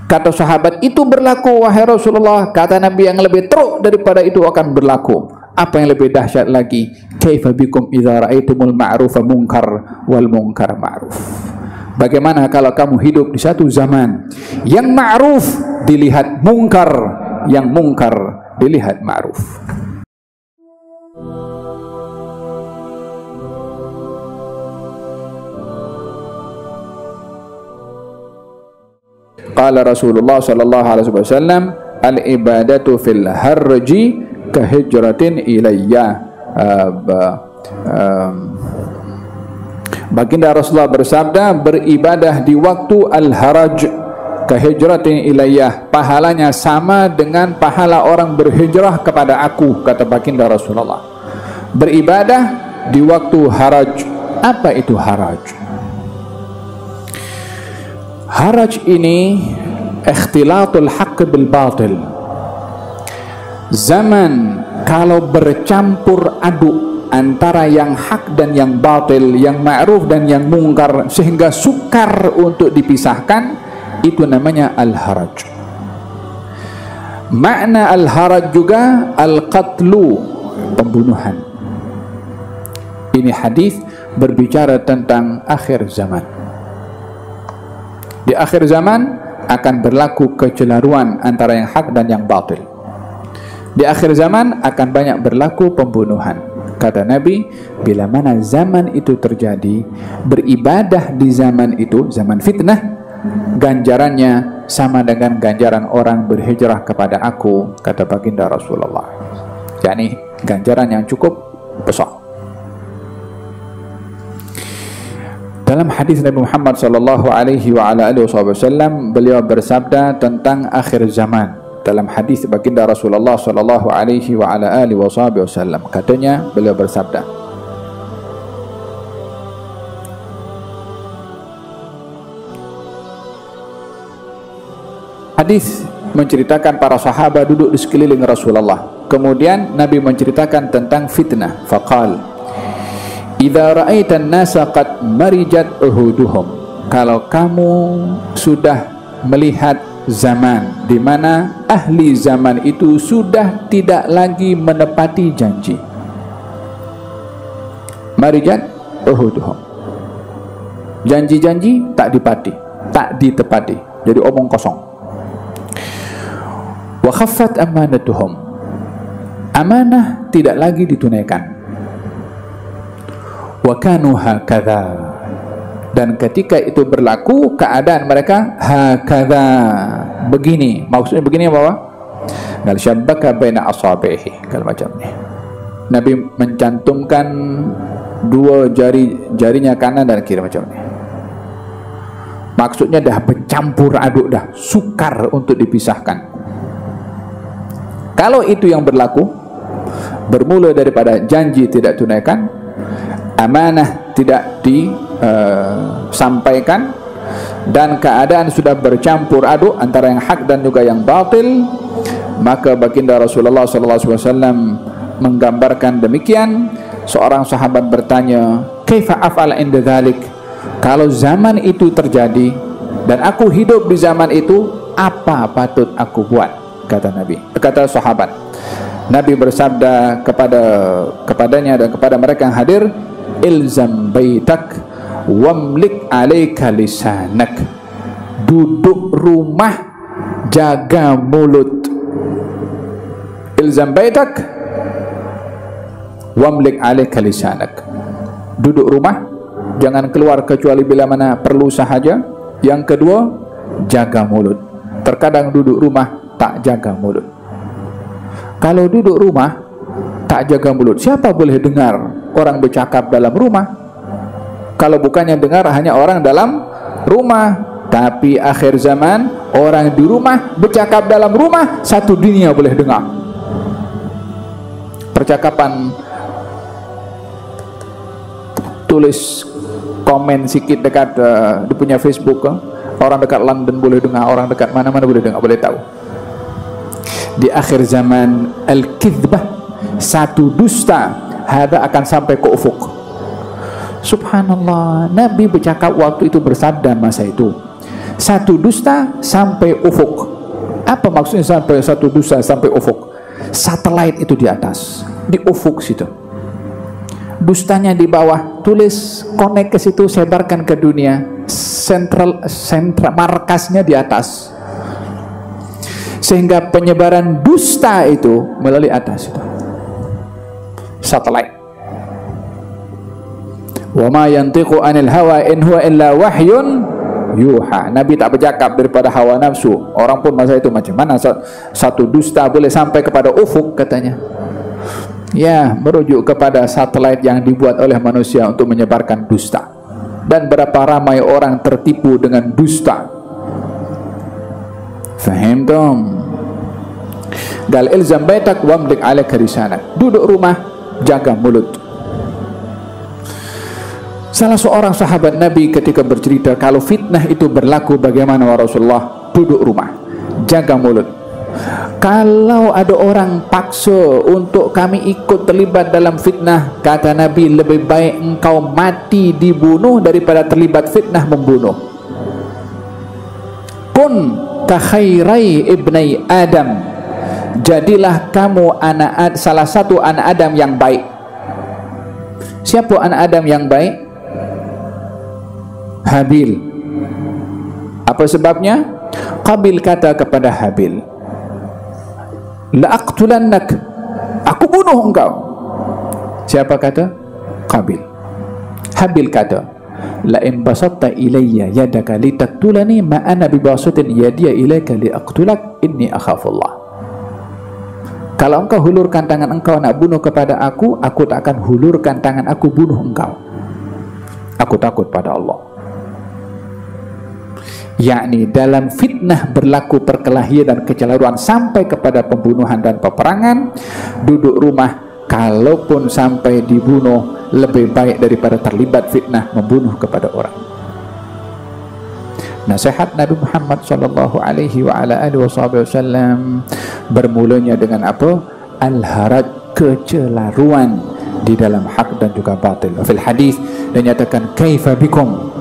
Kata sahabat, itu berlaku wahai Rasulullah. Kata Nabi, yang lebih teruk daripada itu akan berlaku. Apa yang lebih dahsyat lagi? Kaifa bikum idza ra'aitumul ma'rufa munkar wal munkar ma'ruf. Bagaimana kalau kamu hidup di satu zaman yang ma'ruf dilihat mungkar, yang mungkar dilihat ma'ruf. Qala Rasulullah sallallahu alaihi wasallam, al-ibadatu fil harji kahijratin ilayya. Baginda Rasulullah bersabda, beribadah di waktu al-haraj kahijratin ilayya, pahalanya sama dengan pahala orang berhijrah kepada aku, kata baginda Rasulullah. Beribadah di waktu haraj. Apa itu haraj? Haraj ini ikhtilatul haqq bil batil. Zaman kalau bercampur aduk antara yang hak dan yang batil, yang ma'ruf dan yang mungkar, sehingga sukar untuk dipisahkan, itu namanya al-haraj. Makna al-haraj juga al-qatlu, pembunuhan. Ini hadis berbicara tentang akhir zaman. Di akhir zaman akan berlaku kecelaruan antara yang hak dan yang batil. Di akhir zaman akan banyak berlaku pembunuhan. Kata Nabi, bila mana zaman itu terjadi, beribadah di zaman itu, zaman fitnah, ganjarannya sama dengan ganjaran orang berhijrah kepada aku, kata baginda Rasulullah. yakni ganjaran yang cukup besar. Dalam hadis Nabi Muhammad sallallahu alaihi wa ala alihi wasallam, beliau bersabda tentang akhir zaman. Dalam hadis baginda Rasulullah sallallahu alaihi wa ala alihi wasallam, katanya beliau bersabda, hadis menceritakan para sahabat duduk di sekeliling Rasulullah. Kemudian Nabi menceritakan tentang fitnah. Faqal, idza ra'aitan nasa qad marijat uhuduhum, kalau kamu sudah melihat zaman di mana ahli zaman itu sudah tidak lagi menepati janji. Marijat uhuduhum, janji-janji tak ditepati, jadi omong kosong. Wa khaffat amanatuhum, amanah tidak lagi ditunaikan. Wa kanu hakadha, dan ketika itu berlaku keadaan mereka hakadha, begini. Maksudnya begini apa? Gal syabbaka baina asabihi, kalau macam ni. Nabi mencantumkan dua jarinya kanan dan kiri macam ni. Maksudnya dah bercampur aduk, dah sukar untuk dipisahkan. Kalau itu yang berlaku, bermula daripada janji tidak tunaikan, amanah tidak disampaikan, dan keadaan sudah bercampur aduk antara yang hak dan juga yang batil, maka baginda Rasulullah SAW menggambarkan demikian. Seorang sahabat bertanya, kaifa af'al inda dhalik, kalau zaman itu terjadi dan aku hidup di zaman itu, apa patut aku buat? Kata Nabi, kata sahabat. Nabi bersabda kepadanya dan kepada mereka yang hadir, ilzam baitak wamlik alaika lisanak, duduk rumah, jaga mulut. Ilzam baitak wamlik alaika lisanak, duduk rumah, jangan keluar kecuali bila mana perlu sahaja. Yang kedua, jaga mulut. Terkadang duduk rumah tak jaga mulut. Kalau duduk rumah tak jaga mulut, siapa boleh dengar orang bercakap dalam rumah? Kalau bukannya dengar hanya orang dalam rumah. Tapi akhir zaman, orang di rumah bercakap dalam rumah, satu dunia boleh dengar percakapan. Tulis komen sikit dekat dia punya Facebook, orang dekat London boleh dengar, orang dekat mana-mana boleh dengar, boleh tahu. Di akhir zaman, al-kidbah, satu dusta, hada akan sampai ke ufuk. Subhanallah, Nabi bercakap waktu itu, bersabda masa itu, Satu dusta sampai ufuk. Apa maksudnya sampai satu dusta sampai ufuk? Satelit itu di atas, di ufuk situ. Dustanya di bawah, tulis connect ke situ, sebarkan ke dunia. Sentral markasnya di atas. Sehingga penyebaran dusta itu melalui atas itu. Satelit. Wa ma yantiqu anil hawa in huwa illa wahyun yuha. Nabi tak bercakap daripada hawa nafsu. Orang pun masa itu macam mana satu dusta boleh sampai kepada ufuk katanya. Ya, merujuk kepada satelit yang dibuat oleh manusia untuk menyebarkan dusta. Dan berapa ramai orang tertipu dengan dusta. Faham tom? Gal ilzam baitak wamlik alaika lisanak. Duduk rumah, jaga mulut. Salah seorang sahabat Nabi ketika bercerita kalau fitnah itu berlaku bagaimana wa Rasulullah, duduk rumah, jaga mulut. Kalau ada orang paksa untuk kami ikut terlibat dalam fitnah, kata Nabi, lebih baik engkau mati dibunuh daripada terlibat fitnah membunuh. Kun ka khairai ibnai Adam, jadilah kamu salah satu anak Adam yang baik. Siapa anak Adam yang baik? Habil. Apa sebabnya? Qabil kata kepada Habil, la aqtulannak, aku bunuh engkau. Siapa kata? Qabil. Habil kata, la in basatta ilayya yadaka litaktulani ma ana bibasatin yadiya ilayka liaqtulak inni akhafullah. Kalau engkau hulurkan tangan engkau nak bunuh kepada aku tak akan hulurkan tangan aku bunuh engkau. Aku takut pada Allah. Yakni dalam fitnah berlaku perkelahian dan kecelaruan sampai kepada pembunuhan dan peperangan, duduk rumah, kalaupun sampai dibunuh lebih baik daripada terlibat fitnah membunuh kepada orang. Nasihat Nabi Muhammad sallallahu alaihi wa ala alihi wasallam bermulanya dengan apa? Al-haraj, kecelaruan di dalam hak dan juga batil. Fil hadis dinyatakan kaifa bikum,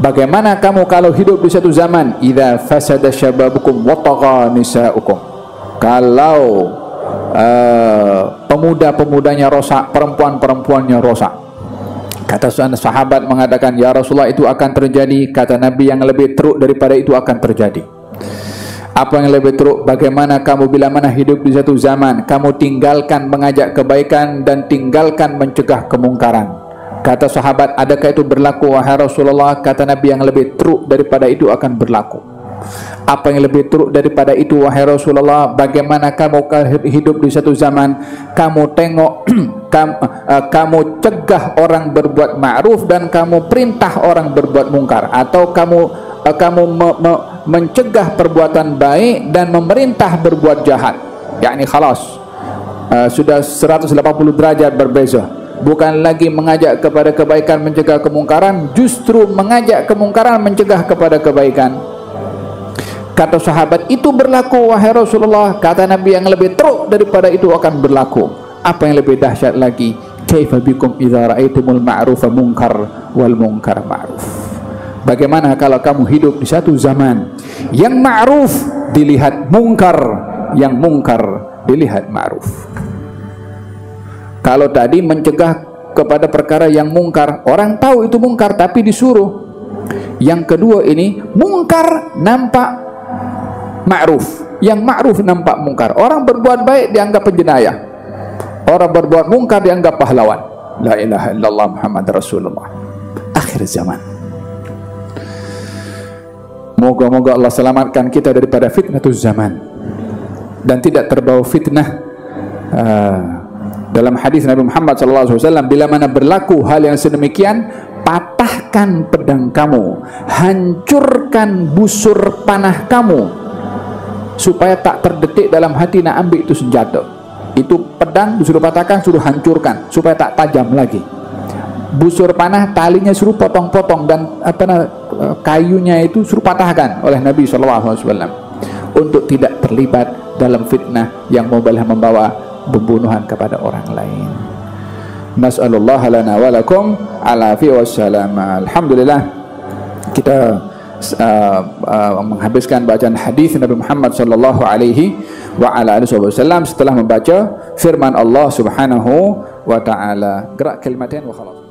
bagaimana kamu kalau hidup di satu zaman, idza fasada syababukum wa tagha nisaukum, kalau pemuda-pemudanya rosak, perempuan-perempuannya rosak. Kata seorang sahabat mengatakan, ya Rasulullah, itu akan terjadi. Kata Nabi, yang lebih teruk daripada itu akan terjadi. Apa yang lebih teruk? Bagaimana kamu bila mana hidup di satu zaman, kamu tinggalkan mengajak kebaikan dan tinggalkan mencegah kemungkaran. Kata sahabat, adakah itu berlaku wahai Rasulullah? Kata Nabi, yang lebih teruk daripada itu akan berlaku. Apa yang lebih teruk daripada itu wahai Rasulullah? Bagaimana kamu hidup di satu zaman, kamu tengok kamu cegah orang berbuat ma'ruf dan kamu perintah orang berbuat mungkar, atau kamu mencegah perbuatan baik dan memerintah berbuat jahat. Yakni khalas, sudah 180 derajat berbeza. Bukan lagi mengajak kepada kebaikan, mencegah kemungkaran, justru mengajak kemungkaran, mencegah kepada kebaikan. Kata sahabat, itu berlaku wahai Rasulullah. Kata Nabi, yang lebih teruk daripada itu akan berlaku. Apa yang lebih dahsyat lagi? Kaifa bikum idza ra'aitumul ma'rufa munkar wal munkar ma'ruf. Bagaimana kalau kamu hidup di satu zaman yang ma'ruf dilihat mungkar, yang mungkar dilihat ma'ruf. Kalau tadi mencegah kepada perkara yang mungkar, orang tahu itu mungkar tapi disuruh. Yang kedua ini, mungkar nampak ma'ruf, yang ma'ruf nampak mungkar. Orang berbuat baik dianggap penjenayah, orang berbuat mungkar dianggap pahlawan. La ilaha illallah Muhammad Rasulullah. Akhir zaman. Moga-moga Allah selamatkan kita daripada fitnatul zaman dan tidak terbawa fitnah. Dalam hadis Nabi Muhammad SAW, bila mana berlaku hal yang sedemikian, patahkan pedang kamu, hancurkan busur panah kamu, supaya tak terdetik dalam hati nak ambil itu senjata. Itu pedang disuruh patahkan, suruh hancurkan supaya tak tajam lagi. Busur panah, talinya suruh potong-potong, dan kayunya itu suruh patahkan oleh Nabi SAW untuk tidak terlibat dalam fitnah yang membawa pembunuhan kepada orang lain. Nas'alullah lana wa lakum al-afiyah wassalam. Alhamdulillah, kita menghabiskan bacaan hadis Nabi Muhammad sallallahu alaihi wa ala alihi wasallam setelah membaca firman Allah Subhanahu wa taala. Gerak kalimatain wa khalas.